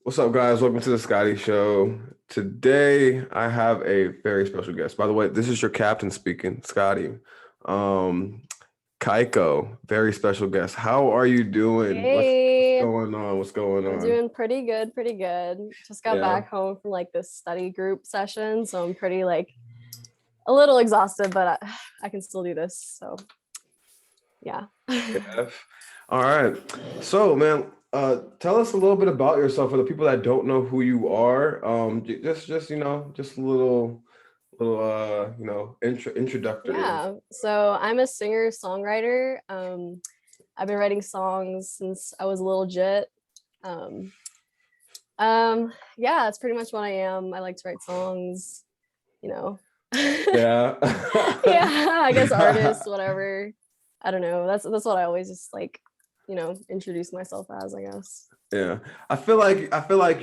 What's up, guys? Welcome to the Scottie Show. Today, I have a very special guest. By the way, this is your captain speaking, Scottie. Um, Kaiyko, very special guest. How are you doing? What's Hey, going on? What's going I'm on? doing pretty good, pretty good. Just got Yeah, back home from like this study group session, so I'm pretty like a little exhausted, but I can still do this. So, yeah. yeah. All right. So, man, tell us a little bit about yourself for the people that don't know who you are. Just just a little introductory. Yeah. So, I'm a singer-songwriter. I've been writing songs since I was a little jit. Um, yeah, that's pretty much what I am. I like to write songs, you know. Yeah. Yeah, I guess artist, whatever. I don't know. That's what I always just like, introduce myself as, I guess. Yeah, I feel like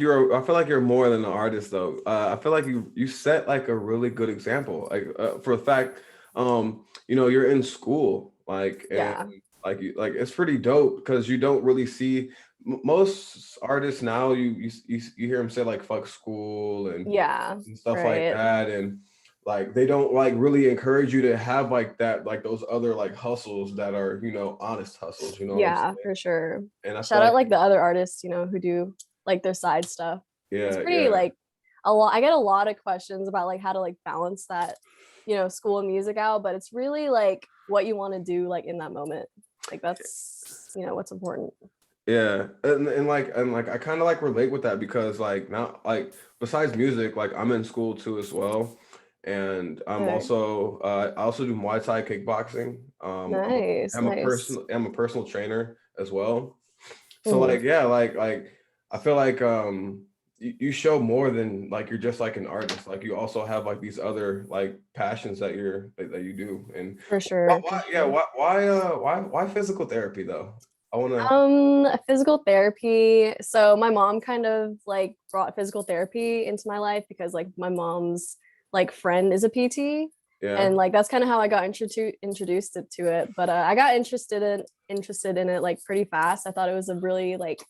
you're more than an artist though. I feel like you set like a really good example. Like for a fact, you're in school, like and Yeah. like it's pretty dope because you don't really see most artists now. You hear them say like fuck school Yeah. and stuff like Right. that, and like they don't like really encourage you to have like that like those other like hustles that are honest hustles. You know what I'm Yeah, saying? for sure. And I feel Shout out like like the other artists, who do like their side stuff. It's yeah, pretty yeah. like a lot. I get a lot of questions about like how to like balance that, school and music out, but it's really like what you want to do like in that moment. Like that's, what's important. Yeah, and I kind of like relate with that because like now like besides music, like I'm in school too as well, and Okay. I also do Muay Thai kickboxing. Nice, nice. I'm a personal trainer as well. So Mhm. like yeah, like I feel like you show more than like you're just like an artist. Like you also have like these other like passions that you do. And For sure, for sure. why physical therapy though? I want to. Physical therapy. So my mom kind of like brought physical therapy into my life because like my mom's like friend is a PT, Yeah. and like that's kind of how I got introduced to it. But I got interested in it like pretty fast. I thought it was a really like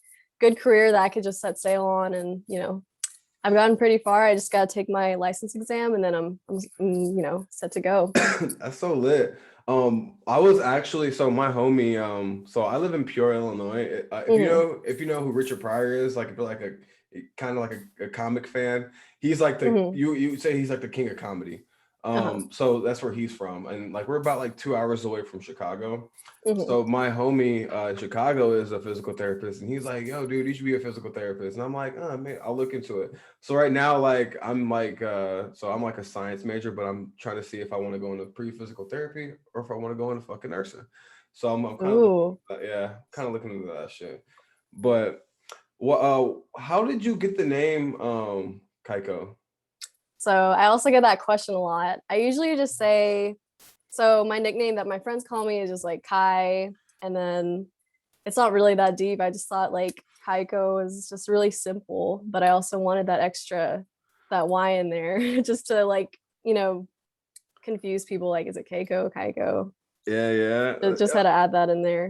good career that I could just set sail on, and I've gotten pretty far. I just got to take my license exam, and then I'm set to go. That's so lit. I was actually so my homie. So I live in Peoria, Illinois. Hmm. If you know who Richard Pryor is, like if you're like a kind of like a comic fan, he's like the Hmm. you say he's like the king of comedy. Uh-huh. So that's where he's from, and like we're about like 2 hours away from Chicago. Hmm. So my homie in Chicago is a physical therapist, and he's like, "Yo, dude, you should be a physical therapist." And I'm like, "Oh man, I'll look into it." So right now, like I'm like a science major, but I'm trying to see if I want to go into pre-physical therapy or if I want to go into fucking nursing. So I'm kind of looking, Ooh. yeah, kind of looking into that shit. But what? How did you get the name Kaiyko? So I also get that question a lot. I usually just say, so my nickname that my friends call me is just like Kai, and then it's not really that deep. I just thought like Kaiko is just really simple, but I also wanted that extra, that Y in there just to like, confuse people. Like, is it Keiko, Kaiko? Yeah, yeah. Just had to add that in there.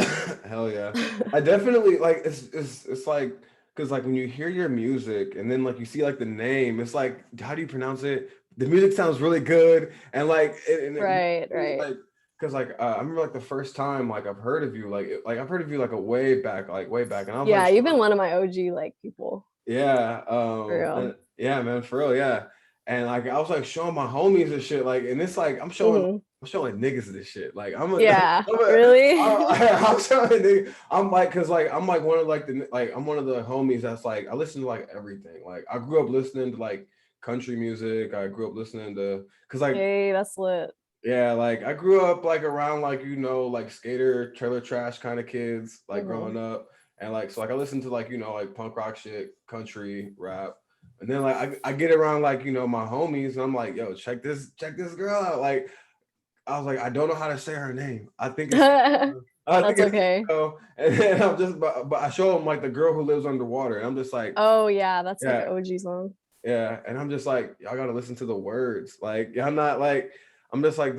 Hell yeah. I definitely like it's like because like when you hear your music and then like you see like the name, it's like how do you pronounce it? The music sounds really good and like Right, right. like because like I remember like the first time like I've heard of you like I've heard of you like a way back and I was like Yeah, you've been one of my OG like people yeah, for real. yeah, man, for real, yeah. And like I was like showing my homies and shit, like, and it's like Hmm. I'm showing niggas this shit. Like Yeah, I'm a, really. I'm showing niggas, I'm like, cause like I'm like one of like the like I'm one of the homies that's like I listen to like everything. Like I grew up listening to like country music. I grew up listening to, cause like Hey, that's lit. yeah, like I grew up like around like like skater trailer trash kind of kids like Hmm. growing up, and like so like I listened to like like punk rock shit, country rap, and then like I get around like my homies and I'm like, yo, check this girl out. Like I was like, I don't know how to say her name. I think That's it's okay. and then I'm just but I show them like the girl who lives underwater, and I'm just like, Oh yeah, that's like yeah, an OG song. yeah, and I'm just like, y'all gotta listen to the words. Like, y'all not like, I'm just like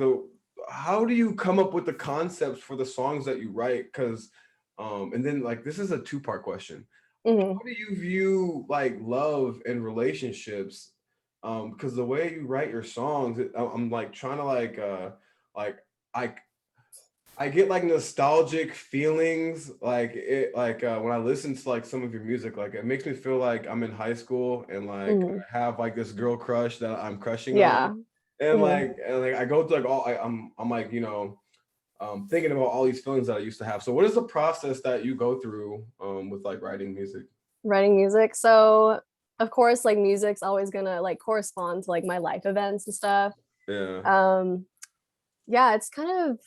how do you come up with the concepts for the songs that you write? Because, and then like this is a two-part question. Hmm. how do you view like love and relationships? Because the way you write your songs, I'm like trying to like I I get like nostalgic feelings, like it, like when I listen to like some of your music, like it makes me feel like I'm in high school and like Hmm. I have like this girl crush that I'm crushing on, Yeah. Hmm. and like I go through like I'm like thinking about all these feelings that I used to have. So what is the process that you go through with like writing music? Writing music. So of course, like music's always gonna like correspond to like my life events and stuff. Yeah, Um, yeah, it's kind of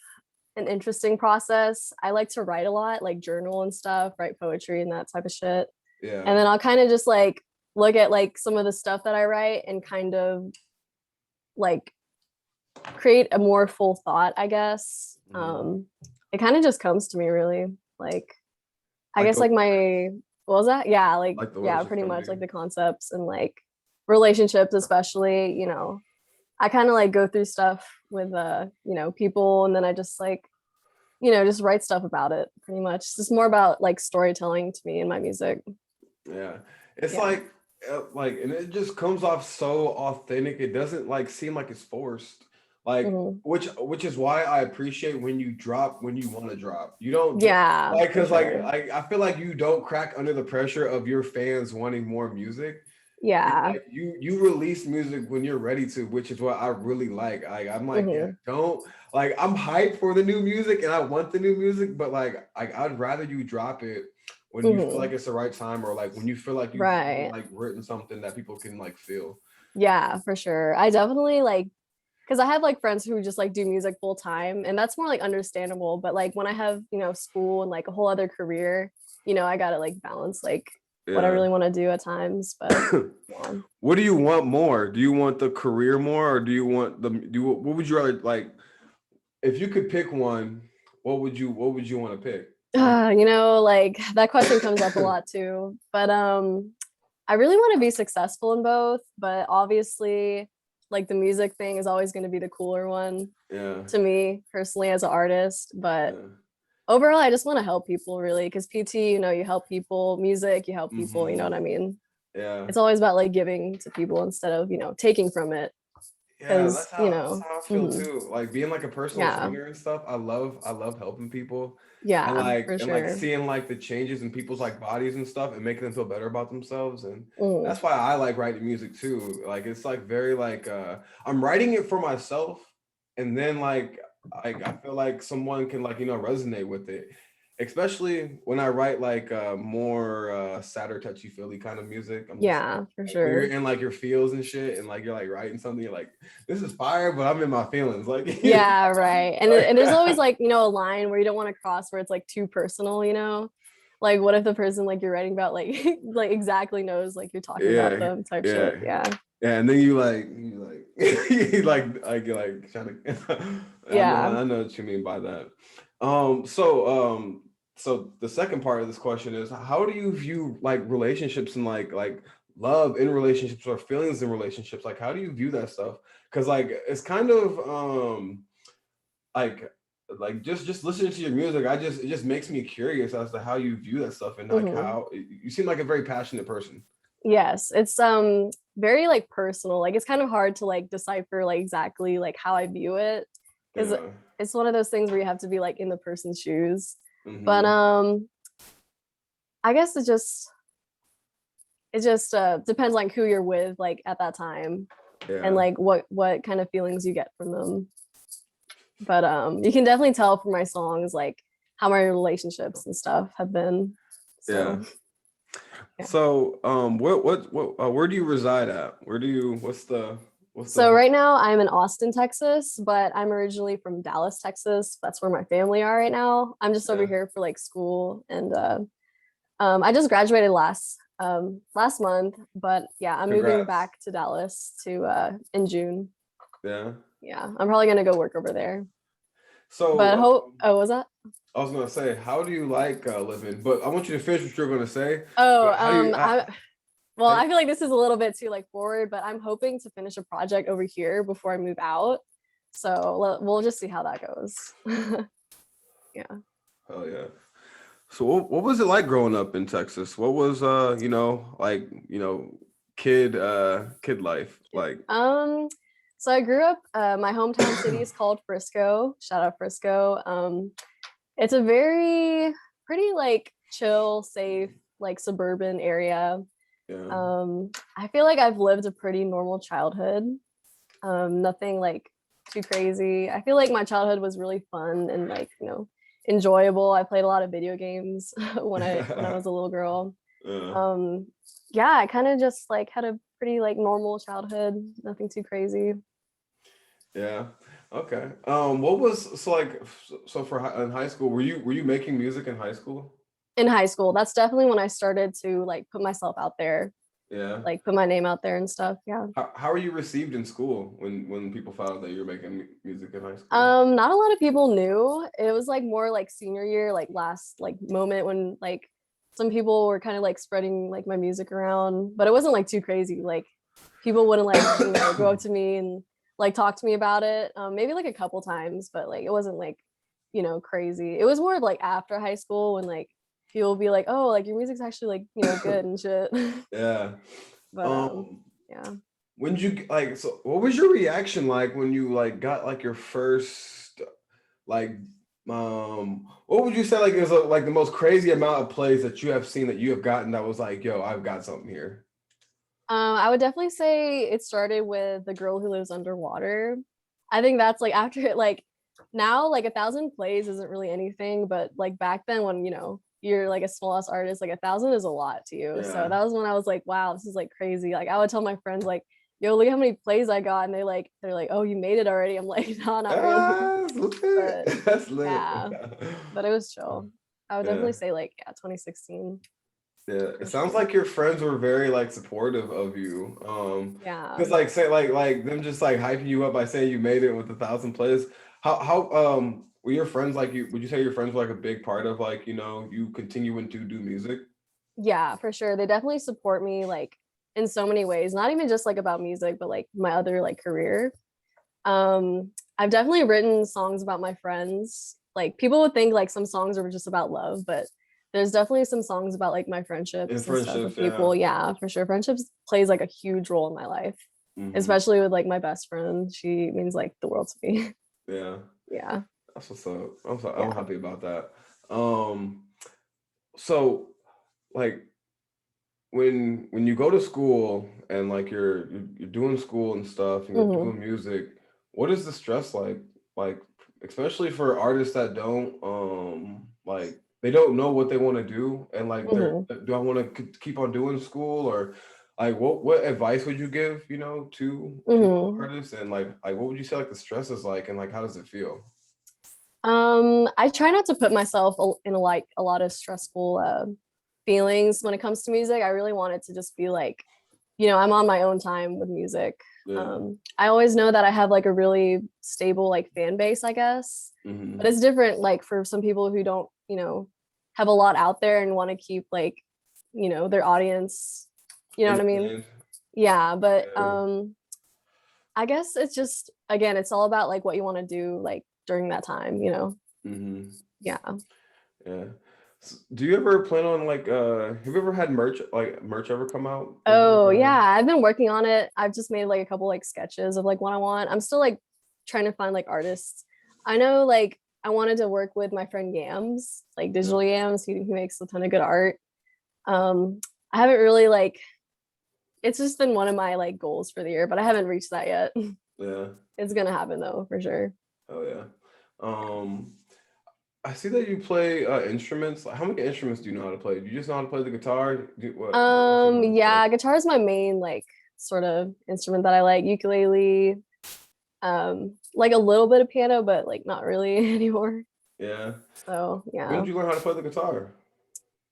an interesting process. I like to write a lot, like journal and stuff, write poetry and that type of shit. yeah, And then I'll kind of just like look at like some of the stuff that I write and kind of like create a more full thought, I guess. mhm. It kind of just comes to me really. Like I Like guess the like my what was that? Yeah, like the words yeah, just pretty come to much like you. the concepts and like relationships especially, you know. I kind of like go through stuff with people and then I just like just write stuff about it pretty much. It's just more about like storytelling to me in my music. Yeah, it's Yeah. like, and it just comes off so authentic. It doesn't like seem like it's forced. Like, Hmm. which is why I appreciate when you drop when you want to drop. You don't Yeah, like for because like sure. I feel like you don't crack under the pressure of your fans wanting more music. And Yeah. like you release music when you're ready to, which is what I really like. I'm like, yeah, Hmm. don't like I'm hyped for the new music and I want the new music, but like I'd rather you drop it when you feel like Hmm. it's the right time or like when you feel like you've really Right. like written something that people can like feel. Yeah, for sure. I definitely like because I have like friends who just like do music full time, and that's more like understandable. But like when I have, school and like a whole other career, I gotta like balance like what I Yeah. really want to do at times. But yeah. What do you want more? Do you want the career more or do you want what would you rather like if you could pick one, what would you want to pick? Like Like that question comes up a lot too. But I really want to be successful in both, but obviously like the music thing is always going to be the cooler one yeah, to me personally as an artist. But yeah. overall, I just want to help people really because PT, you help people, music, you help people, you know Hmm. what I mean? Yeah. It's always about like giving to people instead of, taking from it. Yeah, Because, that's how I feel too. Like being like a personal yeah, trainer and stuff. I love helping people yeah, for and like sure. seeing like the changes in people's like bodies and stuff and making them feel better about themselves. And Mm, that's why I like writing music too. Like it's like very like I'm writing it for myself and then like I feel like someone can like resonate with it. Especially when I write like more sadder touchy feely kind of music. I'm just yeah, for like when you're sure. in like your feels and shit and like you're like writing something, you're like this is fire, but I'm in my feelings. Like, Yeah, right. And like and there's always like, a line where you don't want to cross where it's like too personal. Like what if the person like you're writing about like like exactly knows like you're talking about yeah, them type yeah, shit. Yeah. yeah. And then you you're like trying to. Yeah. I know what you mean by that. So the second part of this question is how do you view like relationships and like love in relationships or feelings in relationships? Like how do you view that stuff? Because like it's kind of like just listening to your music, it just makes me curious as to how you view that stuff and like Hmm. how you seem like a very passionate person. Yes. It's very like personal. Like it's kind of hard to like decipher like exactly like how I view it because Yeah. it's one of those things where you have to be like in the person's shoes. But Hmm. I guess it just depends like who you're with like at that time and Yeah. like what kind of feelings you get from them. But you can definitely tell from my songs like how my relationships and stuff have been. Yeah. So yeah. So, where do you reside at? What's the So right now I'm in Austin, Texas, but I'm originally from Dallas, Texas. That's where my family are right now. I'm just over yeah. here for like school and I just graduated last month, but yeah, I'm moving Congrats. back to Dallas to in June. Yeah. Yeah, I'm probably gonna go work over there. But So, hope oh was that? I was gonna say, how do you like living? But I want you to finish what you're gonna say. Oh, But how do you? well, How do I feel like this is a little bit too like forward, but I'm hoping to finish a project over here before I move out. So we'll just see how that goes. Yeah. Hell yeah. So what was it like growing up in Texas? What was like, kid life like? So I grew up, my hometown city is called Frisco. Shout out Frisco. It's a very pretty like chill, safe, like suburban area. Yeah. I feel like I've lived a pretty normal childhood. Nothing like too crazy. I feel like my childhood was really fun and like, enjoyable. I played a lot of video games when I was a little girl. Yeah. Um, yeah, I kind of just like had a pretty like normal childhood, nothing too crazy. Yeah. Okay. What was so like so for in high school, were you making music in high school? In high school, that's definitely when I started to like put myself out there, Yeah. like put my name out there and stuff. Yeah. How were you received in school when people found out that you were making music in high school? Not a lot of people knew. It was like more like senior year, like last like moment when like some people were kind of like spreading like my music around, but it wasn't like too crazy. Like people wouldn't like, go up to me and like talk to me about it. Maybe like a couple times, but like it wasn't like, crazy. It was more of like after high school when like people would be like, oh, like your music's actually like, good and shit. Yeah. But Um, yeah. when did you like so what was your reaction like when you like got like your first like what would you say like is like the most crazy amount of plays that you have seen that you have gotten that was like, yo, I've got something here. I would definitely say it started with The Girl Who Lives Underwater. I think that's like after it, like now, like 1,000 plays isn't really anything, but like back then when you're like a small ass artist, like 1,000 is a lot to you. So Yeah. that was when I was like, wow, this is like crazy. Like I would tell my friends like, yo, look how many plays I got, and they're like, oh, you made it already. I'm like, no, not really. Ah, that's lit. But That's lit. yeah, but it was chill. I would Yeah. definitely say like 2016 Yeah, it for sounds sure. like your friends were very like supportive of you. Yeah. Because like say like them just like hyping you up by saying you made it with 1,000 plays. How were your friends like you? Would you say your friends were like a big part of like you continuing to do music? Yeah, for sure. They definitely support me like in so many ways, not even just like about music, but like my other like career. I've definitely written songs about my friends. Like people would think like some songs are just about love, but there's definitely some songs about like my In friendships and stuff friendships, with yeah. people. Yeah, for sure. Friendships plays like a huge role in my life, Hmm. especially with like my best friend. She means like the world to me. Yeah, Yeah. that's what's up. I'm Yeah. happy about that. Um, so like when you go to school and like you're doing school and stuff and you're Hmm. doing music, what is the stress like especially for artists that don't like they don't know what they want to do and like they're Hmm. do I want to keep on doing school or like what advice would you give to Hmm. artists and like what would you say like the stress is like and like how does it feel? I try not to put myself in like a lot of stressful feelings when it comes to music. I really want it to just be like, I'm on my own time with music. Yeah. I always know that I have like a really stable like fan base, I guess. But Hmm. it's different like for some people who don't, have a lot out there and want to keep like, their audience, you know what I mean? Entertained. Yeah, but Yeah. I guess it's just again, it's all about like what you want to do like during that time. Hmm. Yeah. Yeah. Do you ever plan on like have you ever had merch ever come out? Oh yeah, I've been working on it. I've just made like a couple like sketches of like what I want. I'm still like trying to find like artists. I know like I wanted to work with my friend Yams, like Yeah. Digital Yams. He makes a ton of good art. Um, I haven't really like it's just been one of my like goals for the year, but I haven't reached that yet. Yeah. It's gonna happen though, for sure. Oh yeah. Um I see that you play instruments. Like, how many instruments do you know how to play? Do you just know how to play the guitar? What else do you know how to play? Yeah, guitar is my main like sort of instrument that I like. Ukulele, like a little bit of piano, but like not really anymore. Yeah. So When yeah. did you learn how to play the guitar?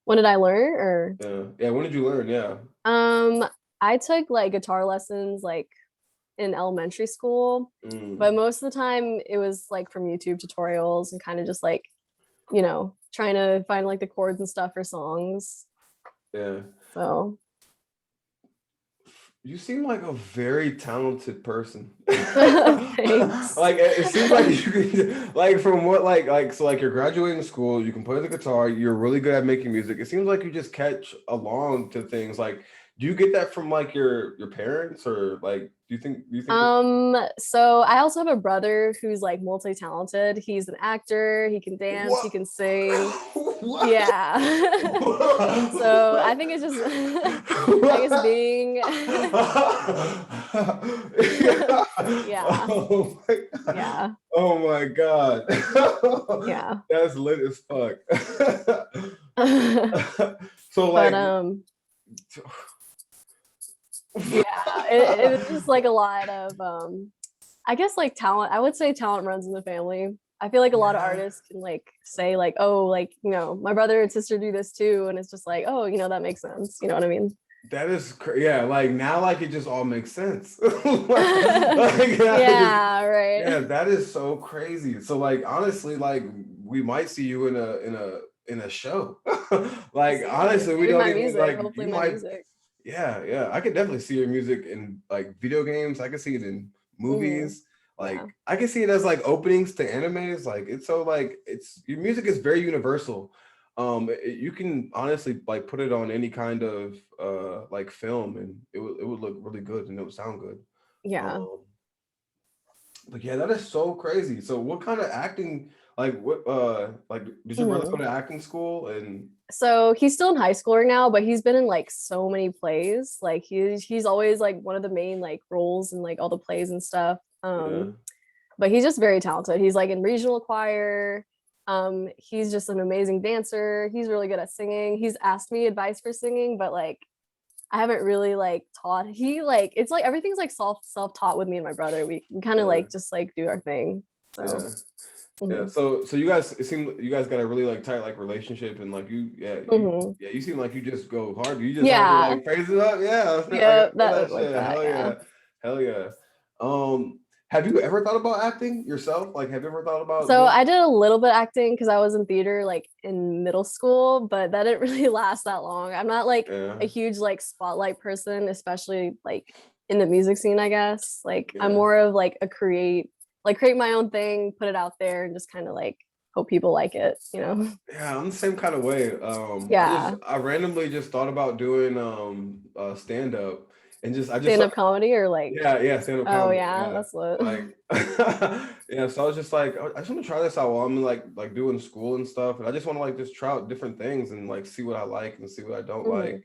When did I learn? Or Yeah. Yeah, when did you learn? Yeah. um I took like guitar lessons like in elementary school, but Mm, most of the time it was like from YouTube tutorials and kind of just like, trying to find like the chords and stuff for songs. yeah. So You seem like a very talented person. Thanks. Like it seems like you can, like from what so like you're graduating school, you can play the guitar, you're really good at making music. It seems like you just catch along to things. Like, do you get that from like your parents or like do you think it's So I also have a brother who's like multi-talented. He's an actor, he can dance, what? he can sing. What? Yeah. So I think it's just I guess being yeah. Oh my God. Yeah. Oh my God. Yeah. That's lit as fuck. But So like yeah, it was just like a lot of I guess like talent. I would say talent runs in the family. I feel like a lot of yeah, artists can like say like, oh, like, my brother and sister do this too, and it's just like, oh, that makes sense. You know what I mean? that is yeah, like now like it just all makes sense. Like, Yeah, yeah, right. that is so crazy. So like honestly, like we might see you in a show. We'll Like see. honestly, we Maybe don't my even music. like Hopefully you my might music. yeah, yeah. I could definitely see your music in like video games. I could see it in Hmm. movies. Yeah. Like I can see it as like openings to animes. Like it's so like it's your music is very universal. You can honestly like put it on any kind of like film and it would look really good and it would sound good. Yeah. Um but yeah, that is so crazy. So what kind of acting like did your brother go Hmm. to acting school and So he's still in high school right now, but he's been in like so many plays. Like he's always like one of the main like roles in like all the plays and stuff. yeah. But he's just very talented. He's like in regional choir. He's just an amazing dancer. He's really good at singing. He's asked me advice for singing, but like I haven't really like taught. He like it's like everything's like self-taught with me and my brother. We kind of Yeah. like just like do our thing. So Yeah. Yeah, mhm. so you guys it seemed you guys got a really like tight like relationship and like Mhm. you seem like you just go hard. You just have to Yeah, like praise it up. Yeah, I yeah, gotta feel that that like shit. that. Hell Yeah. yeah. Hell yeah. Have you ever thought about acting yourself? Like have you ever thought about So doing I did a little bit acting because I was in theater like in middle school, but that didn't really last that long. I'm not like yeah, a huge like spotlight person, especially like in the music scene, I guess. Like I'm yeah. more of like create my own thing, put it out there and just kind of like hope people like it. Yeah, I'm the same kind of way. Yeah. I randomly just thought about doing stand up and just I just Stand saw up comedy or like, yeah, yeah, stand-up oh comedy. yeah, Yeah. that's lit. Like yeah, so I was just like, I just want to try this out while I'm like doing school and stuff. And I just want to like just try out different things and like see what I like and see what I don't like. Mhm.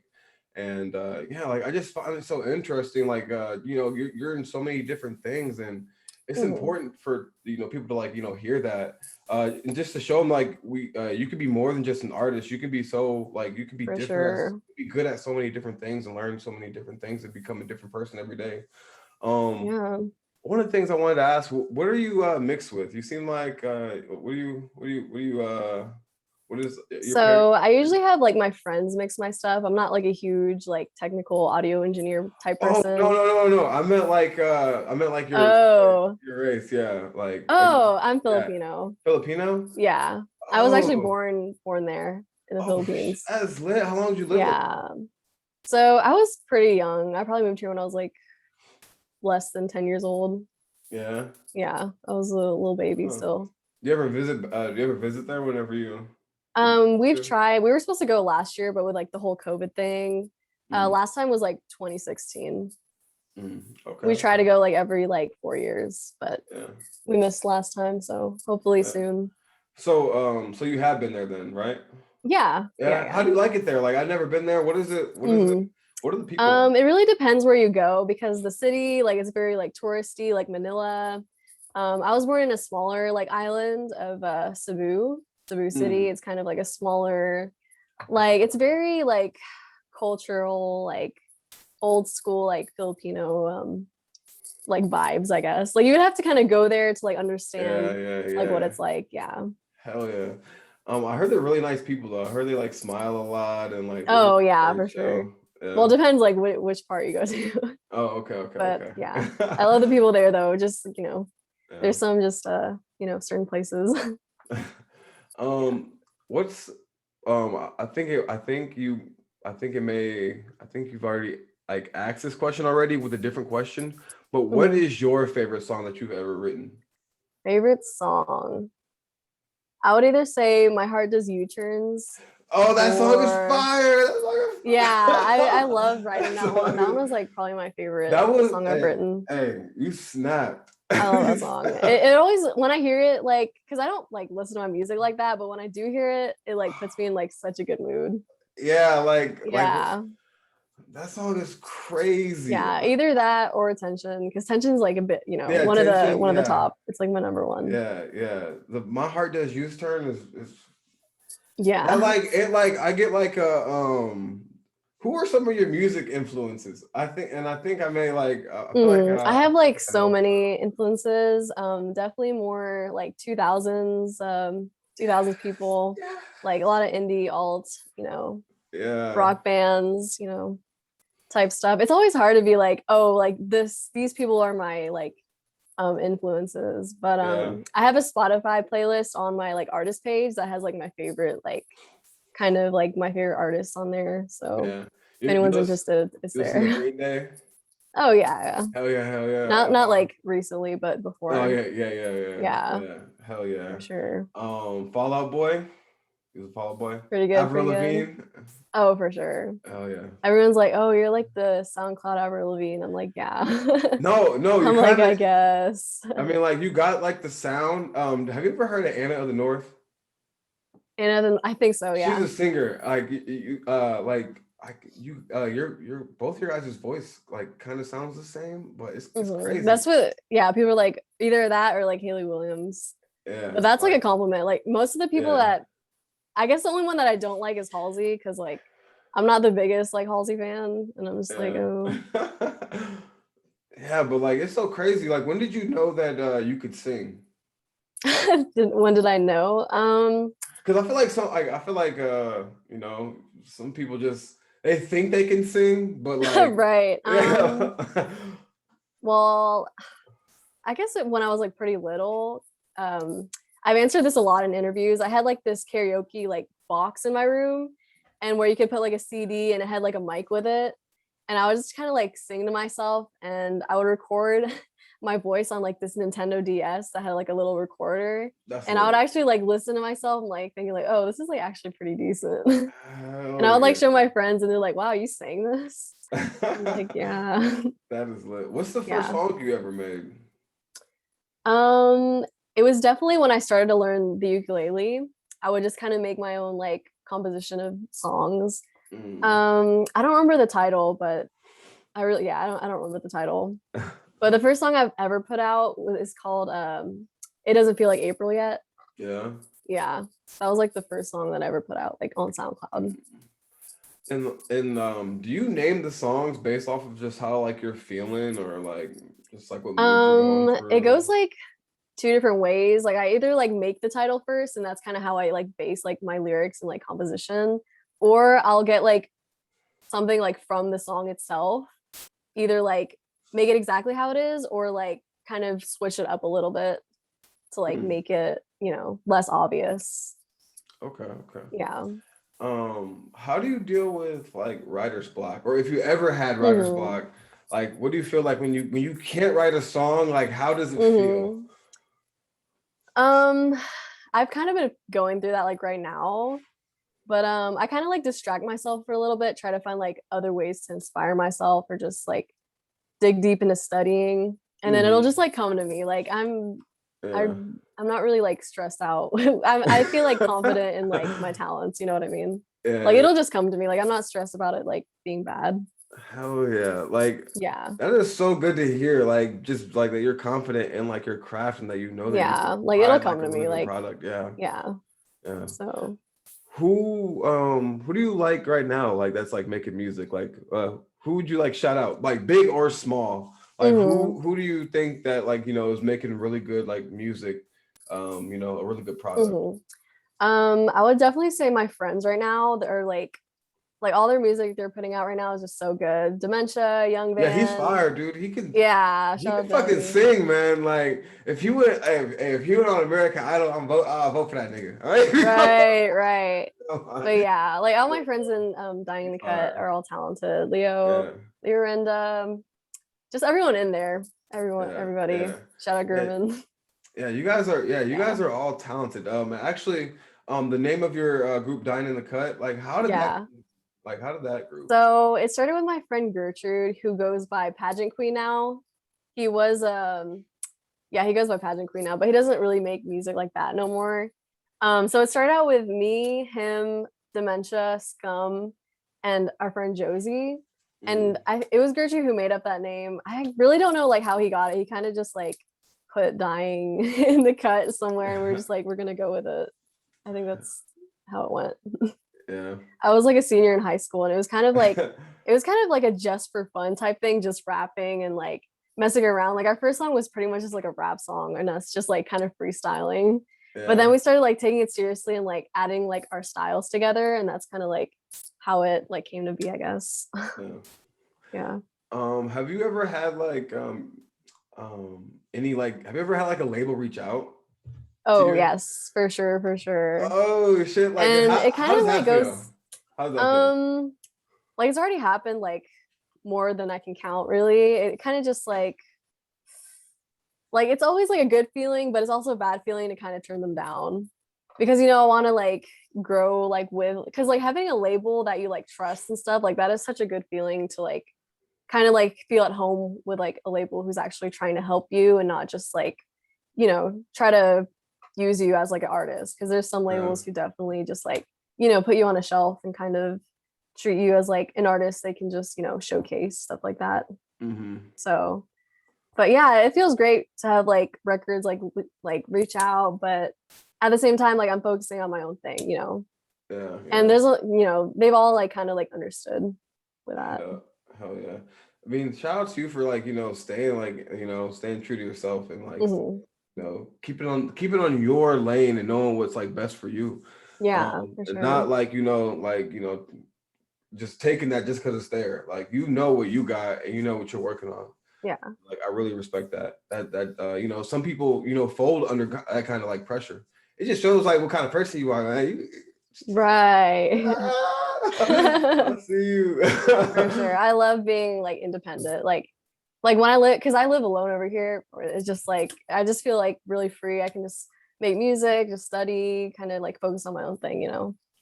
And yeah, like I just find it so interesting. Like you're in so many different things and it's Mhm. important for people to like hear that and just to show them like you could be more than just an artist. You can be so like you can be For different as sure. be good at so many different things and learn so many different things and become a different person every day. um, Yeah. One of the things I wanted to ask, what are you mixed with? You seem like what is your parent? So I usually have like my friends mix my stuff. I'm not like a huge like technical audio engineer type Oh no person. no no no! I meant like Oh, your race. Yeah, like are you? oh, I'm Yeah, Filipino. Filipino. Yeah. I was actually Oh born there in the Philippines. that's lit. How long did you live there? Yeah. So I was pretty young. I probably moved here when I was like less than 10 years old. Yeah. Yeah. I was a little baby Huh. still. Do you ever visit there whenever you? We've tried. We were supposed to go last year, but with like the whole COVID thing, Mm, last time was like 2016. okay. We try Okay. to go like every like 4 years, but Yeah. we missed last time, so hopefully Yeah. soon. So you have been there then, right? Yeah, yeah, Yeah. How yeah. do you like it there? Like I've never been there. What is it? What is it? Mhm. What are the people like? It really depends where you go because the city, like, it's very like touristy, like Manila. I was born in a smaller like island of Cebu City. Mm, It's kind of like a smaller, like it's very like cultural, like old school, like Filipino like vibes, I guess. Like you would have to kind of go there to like yeah, understand yeah, like what yeah. it's like. Yeah. Hell yeah. I heard they're really nice people though. I heard they like smile a lot and like really Oh yeah, very for sure. chill. Well, Yeah. it depends like which part you go to. Oh, okay, okay, But okay. yeah, I love the people there though. Just Yeah. there's some just certain places. Yeah. What's I think it may I think you've already like asked this question already with a different question, but what Mhm. is your favorite song that you've ever written? Favorite song. I would either say My Heart Does U-Turns Oh, that song is or fire. That song yeah, I is love fire. writing That that one. song That one is- was like probably my favorite that was song I've hey, written. hey, you snapped. I love that You song. snapped. It always when I hear it, like, because I don't like listen to my music like that, but when I do hear it, it like puts me in like such a good mood. Yeah, like Yeah, that song is crazy. yeah, either that or Attention, because Tension's like a bit, Yeah, one of the tension. one of the Yeah, top. It's like my number one. yeah. The My Heart Does Use Turn is that Yeah. like it like I get like a who are some of your music influences? I think I may like I feel like I have like I so know. many influences. Definitely more like 2000s, 2000s people, Yeah. like a lot of indie alt, Yeah. rock bands, type stuff. It's always hard to be like, oh, like these people are my like influences. But Yeah. I have a Spotify playlist on my like artist page that has like my favorite like kind of like my favorite artists on there. So Yeah. if You anyone's interested, it's you listen to there. Green Day? Oh yeah, yeah. Hell yeah. Not like recently, but Oh before. yeah. Yeah, Yeah. Hell yeah. for sure. Fallout Boy. He's a Fallout Boy. Pretty good, Avril pretty good. Lavigne. Oh, for sure. Hell yeah. Everyone's like, "Oh, you're like the SoundCloud Avril Lavigne." I'm like, "Yeah." No, you I'm like, kind "I of. guess." I mean, like you got like the sound. Have you ever heard of Anna of the North? And then I think so, She's yeah. a singer. Your both your guys' voice like kind of sounds the same, but it's crazy. That's what, yeah, people are like either that or like Haley Williams. But Yeah, that's like a like compliment. Like most of the people yeah. that I guess the only one that I don't like is Halsey because like I'm not the biggest like Halsey fan, and I'm just like, Yeah. oh, Yeah, but like it's so crazy. Like when did you know that you could sing? when did I know? Because I feel like I feel like some people just they think they can sing, but like Right. yeah. Well, I guess when I was like pretty little, I've answered this a lot in interviews. I had like this karaoke like box in my room, and where you could put like a CD and it had like a mic with it, and I would just kind of like sing to myself, and I would record my voice on like this Nintendo DS that had like a little recorder, That's and I would lit. actually like listen to myself and like thinking like, oh, this is like actually pretty decent, and I Hell would like yeah. show my friends, and they're like, wow, you sang this? I'm like, That yeah, is lit. What's the first yeah. song you ever made? Um, it was definitely when I started to learn the ukulele. I would just kind of make my own like composition of songs. Mm. I don't remember the title, but I don't remember the title. But the first song I've ever put out is called It Doesn't Feel Like April Yet. Yeah. Yeah. That was like the first song that I ever put out like on SoundCloud. And do you name the songs based off of just how like you're feeling or like just like what mood you're going It through? goes like two different ways. Like I either like make the title first, and that's kind of how I like base like my lyrics and like composition, or I'll get like something like from the song itself, either like make it exactly how it is, or like kind of switch it up a little bit to like Mm. make it, less obvious. Okay. Yeah. How do you deal with like writer's block, or if you ever had writer's hmm block? Like, what do you feel like when you can't write a song? Like, how does it feel? hmm Um, I've kind of been going through that like right now, but I kind of like distract myself for a little bit, try to find like other ways to inspire myself or just like dig deep into studying, and then it'll Hmm. just like come to me. Like I Yeah. I'm not really like stressed out. I feel like confident in like my talents, you know what I mean? Like Yeah. it'll just come to me. Like I'm not stressed about it like being bad. Hell yeah. Like Yeah. that is so good to hear. Like just like that you're confident in like your craft and that you know that you can Yeah. Like it'll provide like come a to really me. good Like, product. Yeah. yeah. Yeah. So Who do you like right now? Like that's like making music. Like who would you like shout out? Like big or small? Like hmm who do you think that like is making really good like music? A really good product. hmm I would definitely say my friends right now that are like like all their music they're putting out right now is just so good. Dementia, Young Yeah, he's Band. fire, dude. Yeah, He shout can out fucking Deli. sing, man. Like if he went on American Idol, I'll vote for that nigga. All right. Right, right. Come on. But yeah, like all my friends in Dying in He's the Cut fire. are all talented. Leo, Yeah, Leorenda, just everyone in there. Everyone, yeah, everybody. yeah, Shout out yeah, German. yeah. You Yeah. guys are all talented. Actually, the name of your group, Dying in the Cut, like Yeah. how did that group? So it started with my friend Gertrude, who goes by Pageant Queen now. He was yeah, he goes by Pageant Queen now, but he doesn't really make music like that no more. So it started out with me, him, Dementia, Scum, and our friend Josie. And Mm, it was Gertrude who made up that name. I really don't know like how he got it. He kind of just like put dying in the cut somewhere, and we're just like, we're gonna go with it. I think that's how it went. yeah. I was like a senior in high school, and it was kind of like a just for fun type thing, just rapping and like messing around. Like our first song was pretty much just like a rap song and us just like kind of freestyling. But Yeah. then we started like taking it seriously and like adding like our styles together, and that's kind of like how it like came to be, I guess. Yeah. Yeah. Have you ever had like any like have you ever had like a label reach out to Oh, you? yes, for sure, for sure. Oh shit! Like And it how kind does of like that feel? goes How does that feel? um like it's already happened like more than I can count really. It kind of just like it's always like a good feeling, but it's also a bad feeling to kind of turn them down because I want to like grow like with because like having a label that you like trust and stuff like that is such a good feeling to like kind of like feel at home with like a label who's actually trying to help you and not just like try to use you as like an artist because there's some Yeah. labels who definitely just like put you on a shelf and kind of treat you as like an artist they can just showcase stuff like that. Mm-hmm. So but yeah, it feels great to have like records like reach out, but at the same time, like I'm focusing on my own thing. Yeah. And Yeah. they've all like kind of like understood with that. Hell, hell yeah. I mean, shout out to you for like staying like staying true to yourself and like Hmm. keep it on your lane and knowing what's like best for you. Yeah, for And sure. not like just taking that just because it's there. Like you know what you got and you know what you're working on. Yeah. Like I really respect that. Some people fold under that kind of like pressure. It just shows like what kind of person you are, man. Right. I see you. For sure. I love being like independent. Like when I live because I live alone over here, it's just like I just feel like really free. I can just make music, just study, kind of like focus on my own thing.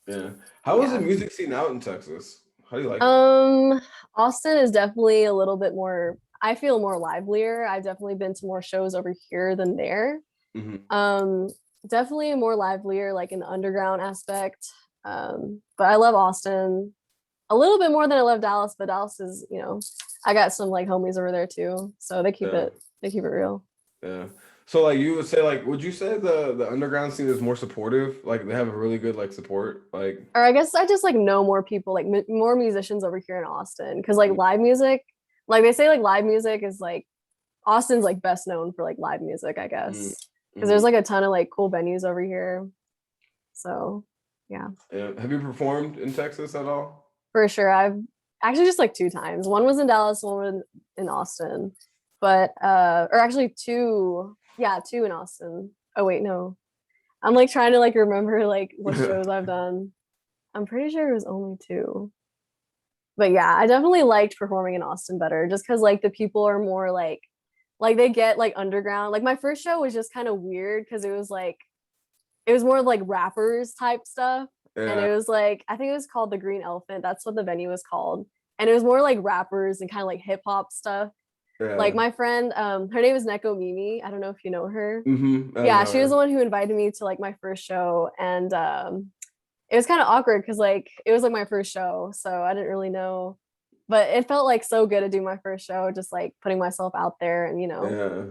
Yeah. How is the Yeah. music scene out in Texas? How do you like it? Um, Austin is definitely a little bit more, I feel more livelier. I've definitely been to more shows over here than there. Hmm. Um, Definitely more livelier, like in the underground aspect. But I love Austin a little bit more than I love Dallas, but Dallas is, I got some like homies over there too. So Yeah. they keep it real. Yeah. So like you would say like would you say the underground scene is more supportive? Like they have a really good like support? Like Or I guess I just like know more people, like more musicians over here in Austin. Cause like live music, like they say like live music is like Austin's like best known for like live music, I guess. Because there's mm-hmm. like a ton of like cool venues over here. So yeah, Yeah. Have you performed in Texas at all? for sure. I've actually just like two times. One was in Dallas, one was in Austin. But or actually two, yeah, two in Austin. Oh wait, no. I'm like trying to like remember like what shows I've done. I'm pretty sure it was only two. But yeah, I definitely liked performing in Austin better just because like the people are more like they get like underground. Like my first show was just kind of weird because it was more of like rappers type stuff. And Yeah. it was like I think it was called the Green Elephant. That's what the venue was called. And it was more like rappers and kind of like hip hop stuff. Like Yeah. my friend, her name is Neko Mimi. I don't know if you know her. Mm-hmm. I Yeah, know she was the her. one who invited me to like my first show. And it was kind of awkward because like it was like my first show. So I didn't really know. But it felt like so good to do my first show, just like putting myself out there and. Yeah.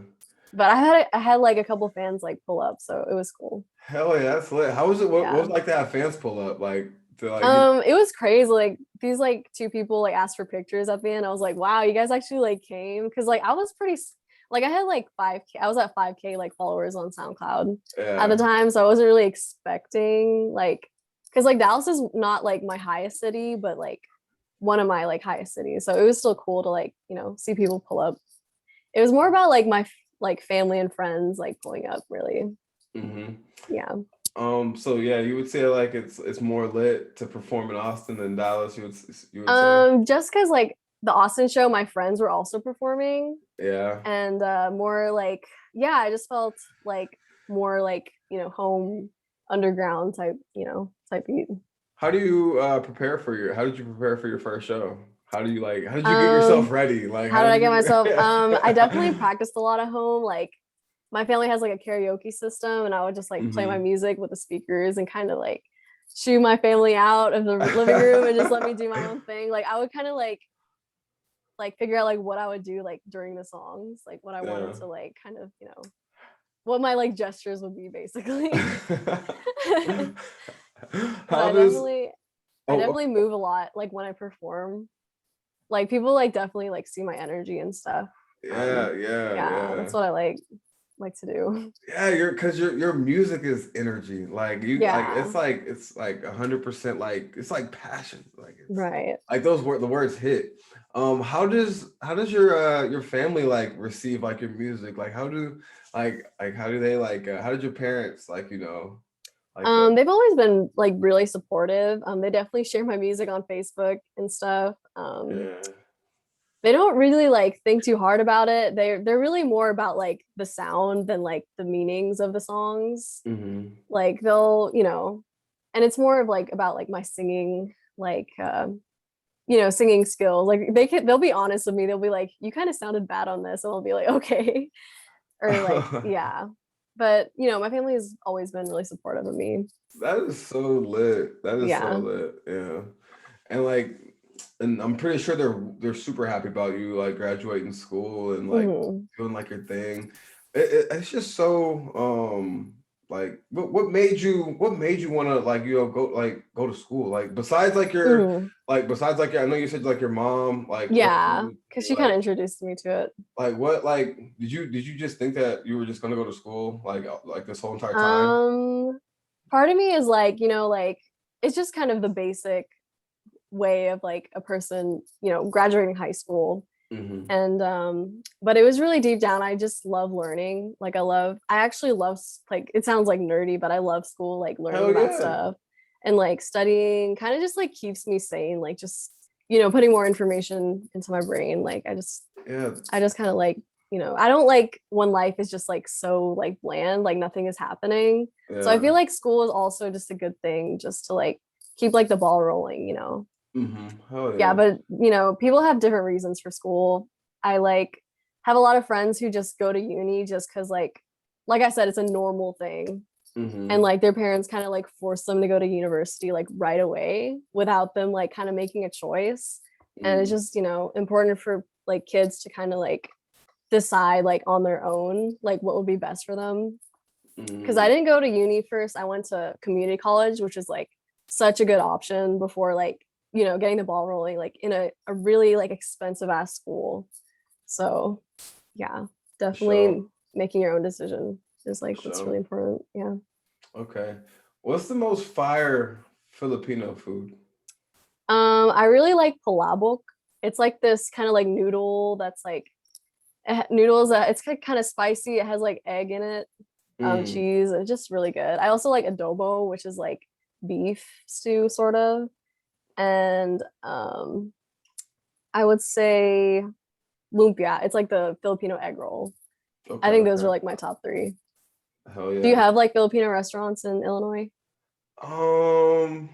But I had like a couple fans like pull up, so it was cool. Hell yeah, that's lit. How was it? What Yeah. was it like to have fans pull up? Like to like It was crazy. Like these like two people like asked for pictures at the end. I was like, wow, you guys actually like came because like I was like I had like 5K. I was at 5K like followers on SoundCloud at the yeah. time, so I wasn't really expecting like because like Dallas is not like my highest city, but like one of my like highest cities. So it was still cool to like, see people pull up. It was more about like my like family and friends like pulling up really. Mm-hmm. Yeah. So yeah, you would say like it's more lit to perform in Austin than Dallas. You would say. Just because like the Austin show, my friends were also performing, Yeah. and more like, yeah, I just felt like more like, home underground type, type beat. How do you how did you prepare for your first show? How did you get yourself Um, ready? Like how how did did I get you myself? I definitely practiced a lot at home. Like my family has like a karaoke system, and I would just like play my hmm music with the speakers and kind of like shoo my family out of the living room and just let me do my own thing. Like I would kind of like figure out like what I would do like during the songs, like what I Yeah. wanted to like kind of, what my like gestures would be basically. But How does I oh, definitely move a lot like when I perform. Like people like definitely like see my energy and stuff. yeah, yeah, Yeah, yeah. that's what I like to do. Yeah, your music is energy. Like you like Yeah, it's like 100% like it's like passion. Like it's right. like the words hit. How does your family like receive like your music? Like how do they like how did your parents like like They've always been like really supportive. They definitely share my music on Facebook and stuff. yeah. They don't really like think too hard about it. They're really more about like the sound than like the meanings of the songs. Mm-hmm. Like they'll, and it's more of like about like my singing, like singing skills. Like they'll be honest with me. They'll be like, "You kind of sounded bad on this," and I'll be like, "Okay," or like, yeah. But my family has always been really supportive of me. That is so lit. That is so Yeah. lit. Yeah. And like and I'm pretty sure they're super happy about you like graduating school and like Hmm. doing like your thing. It's just so like what made you want to like go to school like Hmm. besides like I know you said like your mom like went Yeah, through because she kind of like introduced me to it. what like did you just think that you were just gonna go to school like this whole entire time? Um, Part of me is like, like it's just kind of the basic way of like a person, graduating high school. Mm-hmm. And but it was really deep down. I just love learning. Like I actually love like it sounds like nerdy, but I love school, like learning Hell about yeah. stuff and like studying kind of just like keeps me sane, like just putting more information into my brain. Like Yeah. I just kind of like, I don't like when life is just like so like bland, like nothing is happening. So I Yeah. feel like school is also just a good thing just to like keep like the ball rolling. Mm-hmm. Hell Yeah, yeah. but people have different reasons for school. I like have a lot of friends who just go to uni just because like I said, it's a normal thing. And Mm-hmm. like their parents kind of like force them to go to university like right away without them like kind of making a choice. And it's Mm-hmm. just, important for like kids to kind of like decide like on their own like what would be best for them. Because I Mm-hmm. didn't go to uni first. I went to community college, which is like such a good option before like, getting the ball rolling like in a really like expensive ass school. So yeah, For sure. definitely making your own decision is For like what's sure. really important. Yeah. Okay. What's the most fire Filipino food? I really like palabok. It's like this kind of like noodle that's like noodles that it's kind of spicy. It has like egg in it, Mm. cheese. It's just really good. I also like adobo, which is like beef stew sort of. And I would say lumpia. It's like the Filipino egg roll. I Okay, think those are okay. like my top three. Hell Do you yeah. have like Filipino restaurants in Illinois? Um,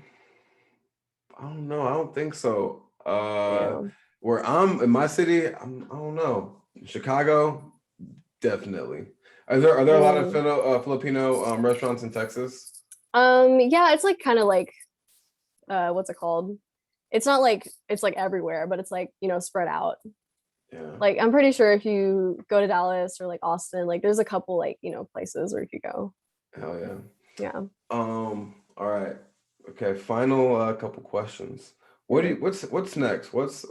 I don't know. I don't think so. Yeah. Where I'm in my city, I don't know. Chicago, definitely. Are there a lot of Mm. Filipino restaurants in Texas? Yeah, it's like kind of like what's it called? It's not like it's like everywhere, but it's like, spread out. Yeah. Like I'm pretty sure if you go to Dallas or like Austin, like there's a couple like, places where you could go. Hell yeah. Yeah. All right. Okay, final couple questions. What do Okay. you what's next? What's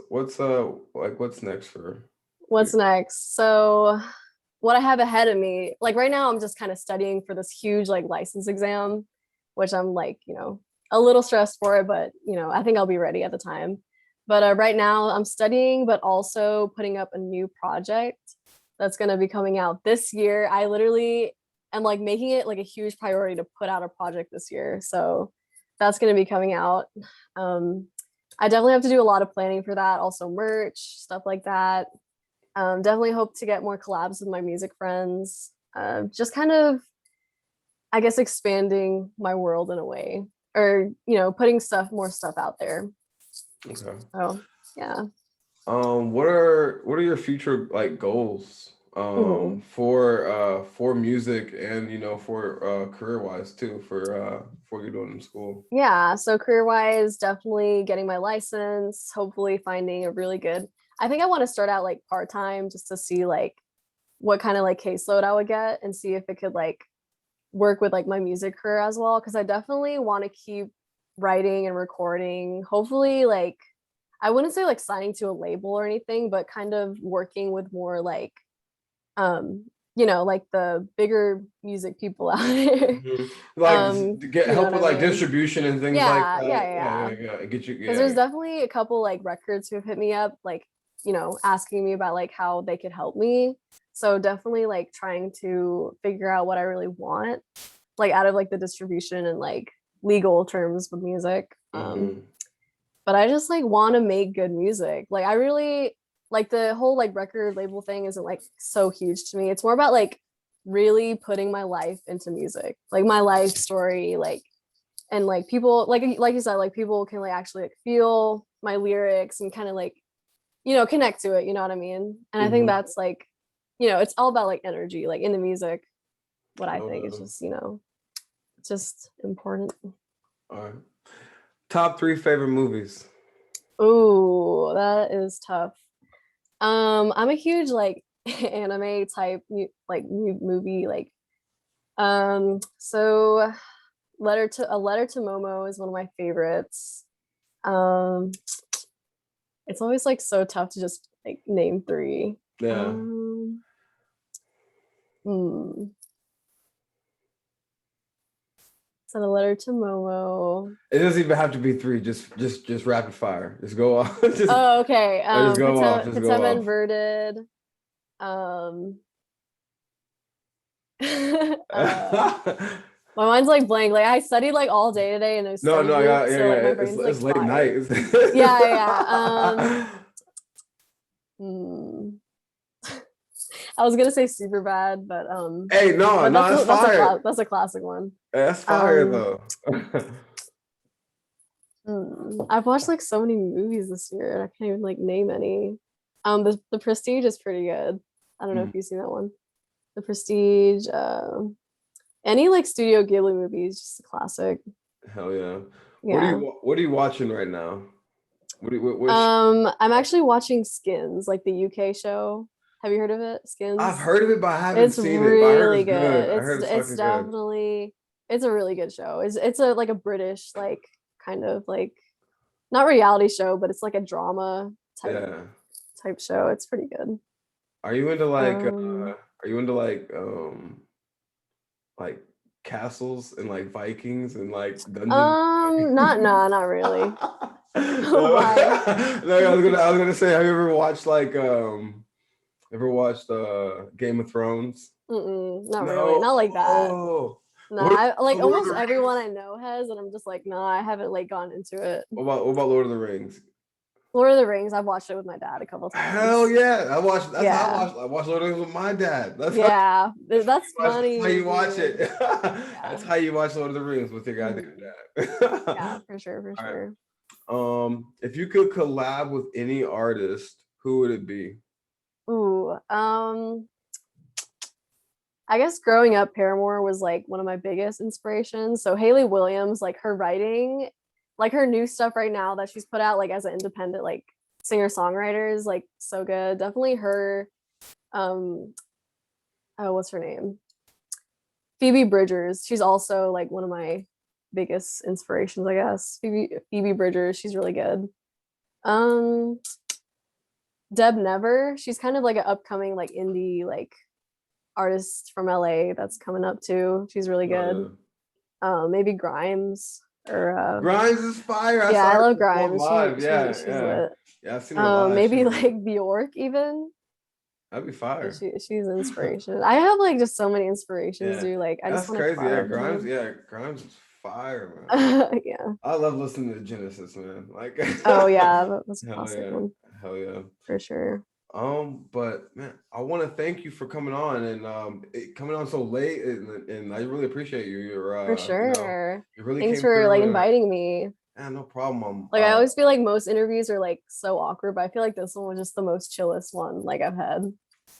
next for What's you? next? So what I have ahead of me, like right now I'm just kind of studying for this huge like license exam, which I'm like, a little stressed for it, but I think I'll be ready at the time. But right now I'm studying, but also putting up a new project that's going to be coming out this year. I literally am like making it like a huge priority to put out a project this year. So that's going to be coming out. I definitely have to do a lot of planning for that. Also merch, stuff like that. Definitely hope to get more collabs with my music friends. Just kind of, I guess, expanding my world in a way, or putting more stuff out there. Okay. Oh yeah. What are your future like goals for music and for career wise too for you're doing in school? Yeah, so career wise, definitely getting my license, hopefully finding a really good. I think I want to start out like part-time just to see like what kind of like caseload I would get and see if it could like work with like my music career as well, because I definitely want to keep writing and recording. Hopefully like I wouldn't say like signing to a label or anything, but kind of working with more like like the bigger music people out there. Like to get You know help what with I like mean? distribution and things like Yeah, that. yeah, yeah. Yeah. Get you, Because there's definitely a couple like records who have hit me up, like, asking me about like how they could help me. So definitely like trying to figure out what I really want, like out of like the distribution and like legal terms with music. But I just like want to make good music. Like I really like the whole like record label thing isn't like so huge to me. It's more about like really putting my life into music, like my life story, like, and like people like you said, like people can like actually like feel my lyrics and kind of like connect to it, you know what I mean? And I think that's like it's all about like energy, like in the music. What I think is just it's just important. All right. Top 3 favorite movies. Oh, that is tough. I'm a huge like anime type movie like so a letter to Momo is one of my favorites. um it's always like so tough to just like name three. Yeah. Hmm. Send a letter to Momo. It doesn't even have to be 3. Just rapid fire. Just go off. Oh, okay. Just go off. Just go Patem off. inverted. My mind's like blank. Like I studied like all day today in those study groups, so like my brain's like It's late fried. night. Yeah. I was gonna say super bad, but Hey, no, that's fire. that's a classic one. That's fire though. I've watched like so many movies this year, and I can't even like name any. The Prestige is pretty good. I don't know if you've seen that one. The Prestige, any like Studio Ghibli movies, just a classic. Hell yeah. Yeah. What are you watching right now? I'm actually watching Skins, like the UK show. Have you heard of it? Skins? I've heard of it, but I haven't It's seen it. But I heard really it's good. I good. heard it's It's fucking good. definitely it's a really good show. It's a like a British like kind of like not reality show, but it's like a drama type show. It's pretty good. Are you into like castles and like Vikings and like dungeons? Not really. Why? No, I was gonna say, have you ever watched Game of Thrones? Not really. Not like that. Oh. No, I like almost everyone I know has, and I'm just like, no, I haven't like gone into it. What about Lord of the Rings? Lord of the Rings, I've watched it with my dad a couple times. Hell yeah. I watched Lord of the Rings with my dad. That's funny. That's how you watch it. That's how you watch Lord of the Rings with your goddamn dad. Yeah, for sure. Right. If you could collab with any artist, who would it be? Ooh, I guess growing up, Paramore was like one of my biggest inspirations. So Hayley Williams, like her writing, like her new stuff right now that she's put out like as an independent like singer-songwriter is like so good. Definitely her. What's her name? Phoebe Bridgers. She's also like one of my biggest inspirations, I guess. Phoebe Bridgers, she's really good. Deb Never, she's kind of like an upcoming like indie like artist from LA that's coming up too. She's really good. Maybe Grimes. or Grimes is fire. yeah, I love perform Grimes. live. Yeah, She's yeah. lit. Yeah, I've seen her live. Maybe like Bjork even. That'd be fire. She's an inspiration. I have like just so many inspirations, Yeah, dude. Like I just that's want to crazy. Yeah, carve Grimes. them. Yeah, Grimes is fire, man. Yeah. I love listening to Genesis, man. Like, Oh yeah, that's a hell classic yeah, one hell yeah. for sure. But man, I want to thank you for coming on and coming on so late, and I really appreciate you. For You know, sure. you really Thanks came for like through, and inviting me. no problem. Like I always feel like most interviews are like so awkward, but I feel like this one was just the most chillest one like I've had.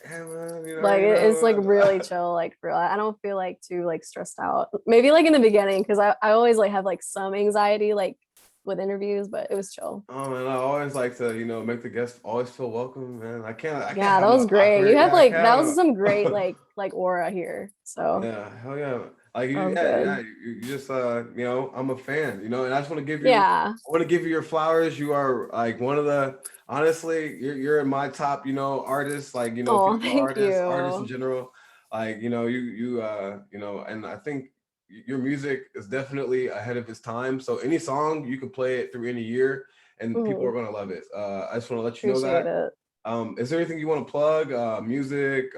Yeah, man, Like it's like really chill, like for real. I don't feel like too like stressed out. Maybe like in the beginning, because I always like have like some anxiety like with interviews, but it was chill. Oh man, I always like to, make the guests always feel welcome, man. I can't Yeah, have that was no great. awkward. You had Yeah, I like can't that have was some great no. like aura here. So Yeah, hell yeah. Like that you, was yeah. good. You just, I'm a fan, and I just want to give you, Yeah. your flowers. You are like one of the, honestly, you're in my top, artists, like, Oh, female thank artists in you. general. Like, and I think your music is definitely ahead of its time. So any song, you can play it through any year and people are Mhm. going to love it. I just want to let you know Appreciate that. it. Is there anything you want to plug? Music,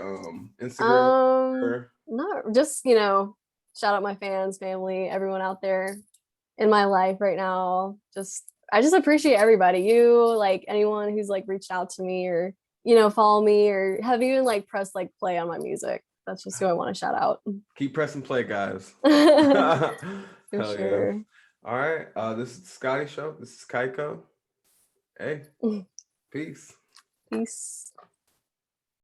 Instagram? Not just, shout out my fans, family, everyone out there in my life right now. I just appreciate everybody. You, like anyone who's like reached out to me or, follow me or have even like pressed like play on my music. That's just who I want to shout out. Keep pressing play, guys. For Hell yeah. sure. All right. This is the Scottie Show. This is Kaiyko. Hey, peace. Peace.